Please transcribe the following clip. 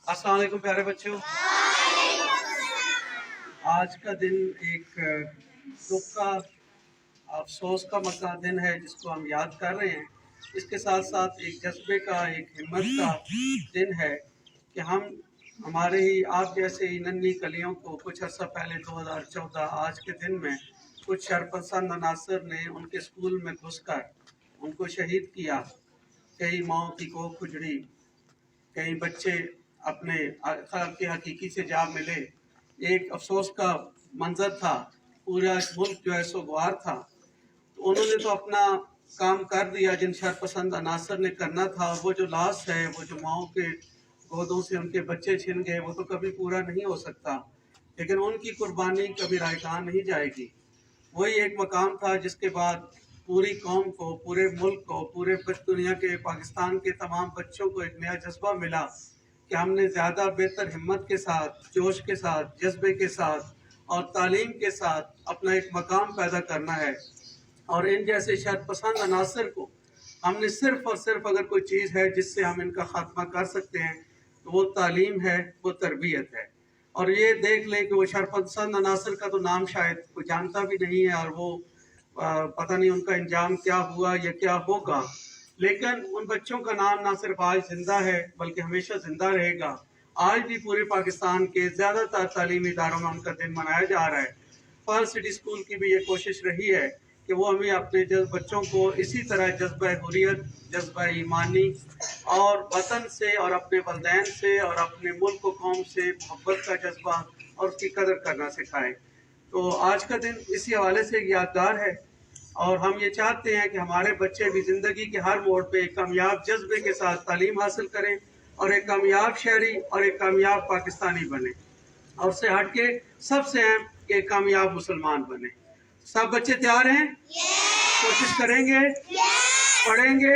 अस्सलाम वालेकुम प्यारे बच्चों। आज का दिन एक दुख का, अफसोस का मसला दिन है जिसको हम याद कर रहे हैं। इसके साथ साथ एक जज्बे का, एक हिम्मत का दिन है कि हमारे ही आप जैसे ही नन्ही कलियों को कुछ अर्सा पहले 2014 आज के दिन में कुछ शरपसंद अनासर ने उनके स्कूल में घुसकर उनको शहीद किया। कई माओं की कोख उजड़ी, कई बच्चे अपने अखलाक के हकीकी से जा मिले। एक अफसोस का मंजर था, पूरा मुल्क जो है सो गुआर था। तो उन्होंने तो अपना काम कर दिया जिन शरपसंद अनासर ने करना था। वो जो लाश है, वो जो माओं के गोदों से उनके बच्चे छिन गए, वो तो कभी पूरा नहीं हो सकता, लेकिन उनकी कुर्बानी कभी रायगां नहीं जाएगी। वही एक मकाम था जिसके बाद पूरी कौम को, पूरे मुल्क को, पूरे दुनिया के, पाकिस्तान के तमाम बच्चों को एक नया जज्बा मिला कि हमने ज़्यादा बेहतर हिम्मत के साथ, जोश के साथ, जज्बे के साथ और तालीम के साथ अपना एक मकाम पैदा करना है। और इन जैसे शरपसंद अनासर को हमने सिर्फ़ और सिर्फ, अगर कोई चीज़ है जिससे हम इनका ख़ात्मा कर सकते हैं, तो वो तालीम है, वो तरबियत है। और ये देख लें कि वो शरपसंद अनासर का तो नाम शायद कोई जानता भी नहीं है, और वो पता नहीं उनका इंजाम क्या हुआ या क्या होगा, लेकिन उन बच्चों का नाम ना सिर्फ आज जिंदा है बल्कि हमेशा जिंदा रहेगा। आज भी पूरे पाकिस्तान के ज़्यादातर तालीमी इदारों में उनका दिन मनाया जा रहा है। पर्ल सिटी स्कूल की भी ये कोशिश रही है कि वो हमें अपने बच्चों को इसी तरह जज्बा हुर्रियत, जज्बा ईमानी और वतन से और अपने वलदैन से और अपने मुल्क व कौम से मोहब्बत का जज्बा और उसकी कदर करना सिखाएं। तो आज का दिन इसी हवाले से यादगार है, और हम ये चाहते हैं कि हमारे बच्चे भी ज़िंदगी के हर मोड़ पे एक कामयाब जज्बे के साथ तालीम हासिल करें और एक कामयाब शहरी और एक कामयाब पाकिस्तानी बने, और उससे हट के सबसे अहम कि एक कामयाब मुसलमान बने। सब बच्चे तैयार हैं? कोशिश करेंगे? पढ़ेंगे?